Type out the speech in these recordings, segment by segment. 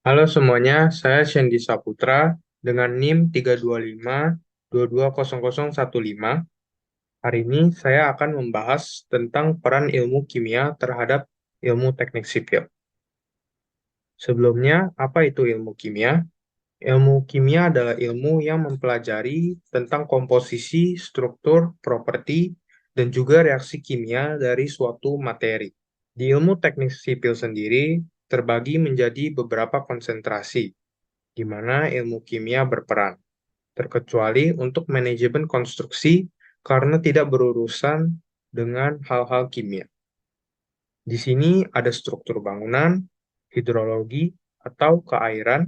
Halo semuanya, saya Shendi Saputra dengan NIM 325220015. Hari ini saya akan membahas tentang peran ilmu kimia terhadap ilmu teknik sipil. Sebelumnya, apa itu ilmu kimia? Ilmu kimia adalah ilmu yang mempelajari tentang komposisi, struktur, properti, dan juga reaksi kimia dari suatu materi. Di ilmu teknik sipil sendiri terbagi menjadi beberapa konsentrasi, di mana ilmu kimia berperan, terkecuali untuk manajemen konstruksi karena tidak berurusan dengan hal-hal kimia. Di sini ada struktur bangunan, hidrologi atau keairan,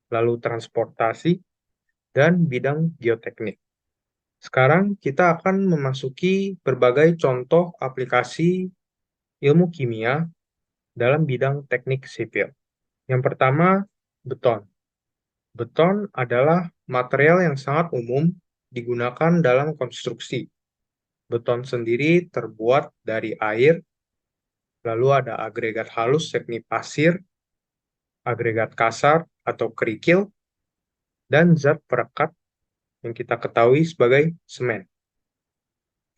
lalu transportasi, dan bidang geoteknik. Sekarang kita akan memasuki berbagai contoh aplikasi ilmu kimia dalam bidang teknik sipil. Yang pertama, beton. Beton adalah material yang sangat umum digunakan dalam konstruksi. Beton sendiri terbuat dari air, lalu ada agregat halus yakni pasir, agregat kasar atau kerikil, dan zat perekat yang kita ketahui sebagai semen.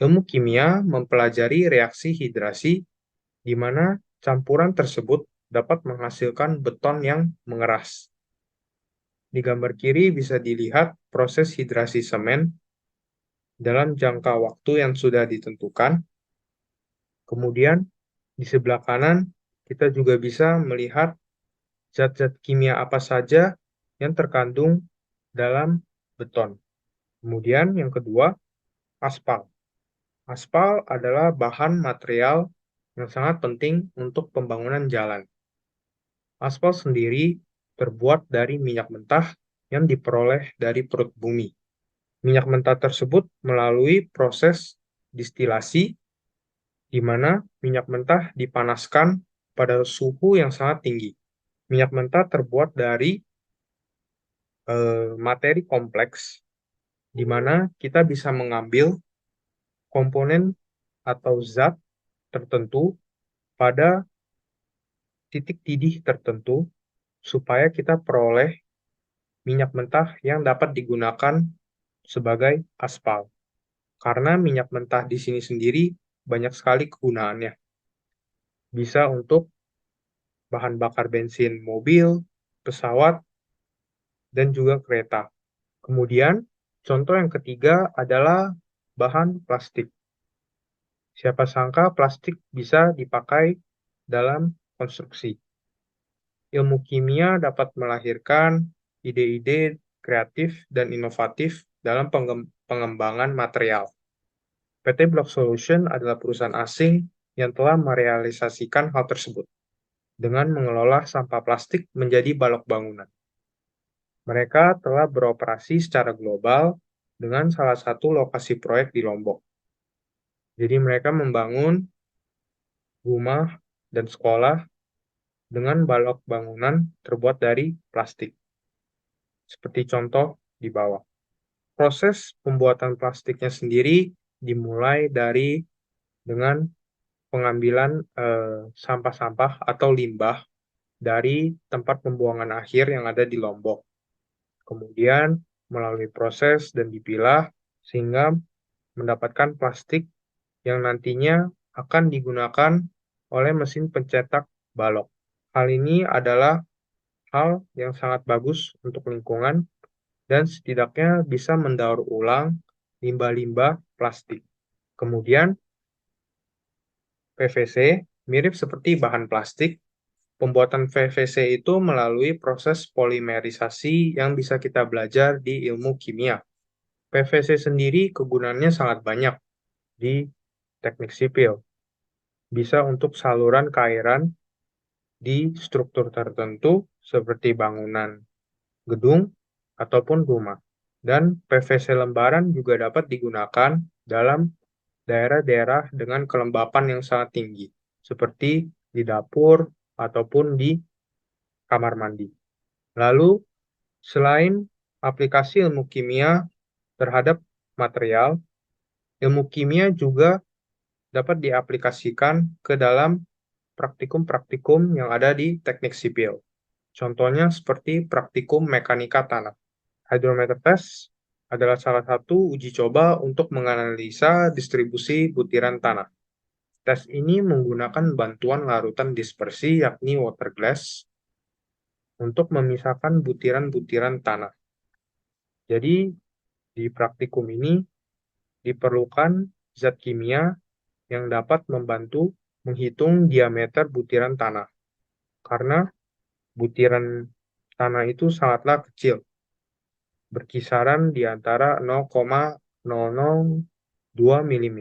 Ilmu kimia mempelajari reaksi hidrasi di mana campuran tersebut dapat menghasilkan beton yang mengeras. Di gambar kiri bisa dilihat proses hidrasi semen dalam jangka waktu yang sudah ditentukan. Kemudian di sebelah kanan kita juga bisa melihat zat-zat kimia apa saja yang terkandung dalam beton. Kemudian yang kedua, aspal. Aspal adalah bahan material yang sangat penting untuk pembangunan jalan. Aspal sendiri terbuat dari minyak mentah yang diperoleh dari perut bumi. Minyak mentah tersebut melalui proses distilasi, di mana minyak mentah dipanaskan pada suhu yang sangat tinggi. Minyak mentah terbuat dari materi kompleks, di mana kita bisa mengambil komponen atau zat tertentu pada titik didih tertentu, supaya kita peroleh minyak mentah yang dapat digunakan sebagai aspal. Karena minyak mentah di sini sendiri banyak sekali kegunaannya. Bisa untuk bahan bakar bensin mobil, pesawat, dan juga kereta. Kemudian, contoh yang ketiga adalah bahan plastik. Siapa sangka plastik bisa dipakai dalam konstruksi. Ilmu kimia dapat melahirkan ide-ide kreatif dan inovatif dalam pengembangan material. PT Block Solution adalah perusahaan asing yang telah merealisasikan hal tersebut dengan mengelola sampah plastik menjadi balok bangunan. Mereka telah beroperasi secara global dengan salah satu lokasi proyek di Lombok. Jadi mereka membangun rumah dan sekolah dengan balok bangunan terbuat dari plastik, seperti contoh di bawah. Proses pembuatan plastiknya sendiri dimulai dari dengan pengambilan sampah-sampah atau limbah dari tempat pembuangan akhir yang ada di Lombok. Kemudian melalui proses dan dipilah sehingga mendapatkan plastik yang nantinya akan digunakan oleh mesin pencetak balok. Hal ini adalah hal yang sangat bagus untuk lingkungan dan setidaknya bisa mendaur ulang limbah-limbah plastik. Kemudian PVC mirip seperti bahan plastik. Pembuatan PVC itu melalui proses polimerisasi yang bisa kita belajar di ilmu kimia. PVC sendiri kegunaannya sangat banyak di teknik sipil. Bisa untuk saluran keairan di struktur tertentu seperti bangunan gedung ataupun rumah. Dan PVC lembaran juga dapat digunakan dalam daerah-daerah dengan kelembapan yang sangat tinggi, seperti di dapur ataupun di kamar mandi. Lalu, selain aplikasi ilmu kimia terhadap material, ilmu kimia juga dapat diaplikasikan ke dalam praktikum-praktikum yang ada di teknik sipil. Contohnya seperti praktikum mekanika tanah. Hydrometer test adalah salah satu uji coba untuk menganalisa distribusi butiran tanah. Tes ini menggunakan bantuan larutan dispersi yakni water glass untuk memisahkan butiran-butiran tanah. Jadi, di praktikum ini diperlukan zat kimia yang dapat membantu menghitung diameter butiran tanah. Karena butiran tanah itu sangatlah kecil, berkisaran di antara 0,002 mm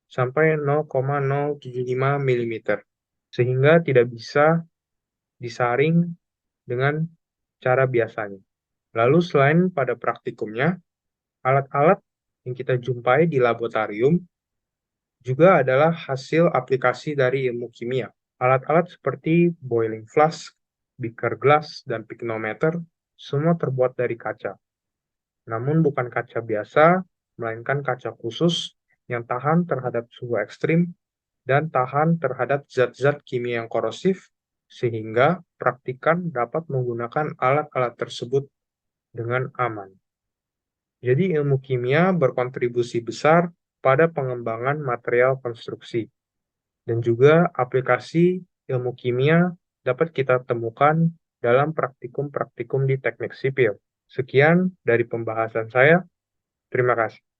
sampai 0,075 mm, sehingga tidak bisa disaring dengan cara biasanya. Lalu selain pada praktikumnya, alat-alat yang kita jumpai di laboratorium juga adalah hasil aplikasi dari ilmu kimia. Alat-alat seperti boiling flask, beaker glass, dan pyknometer semua terbuat dari kaca. Namun bukan kaca biasa, melainkan kaca khusus yang tahan terhadap suhu ekstrim dan tahan terhadap zat-zat kimia yang korosif, sehingga praktikan dapat menggunakan alat-alat tersebut dengan aman. Jadi ilmu kimia berkontribusi besar pada pengembangan material konstruksi, dan juga aplikasi ilmu kimia dapat kita temukan dalam praktikum-praktikum di teknik sipil. Sekian dari pembahasan saya. Terima kasih.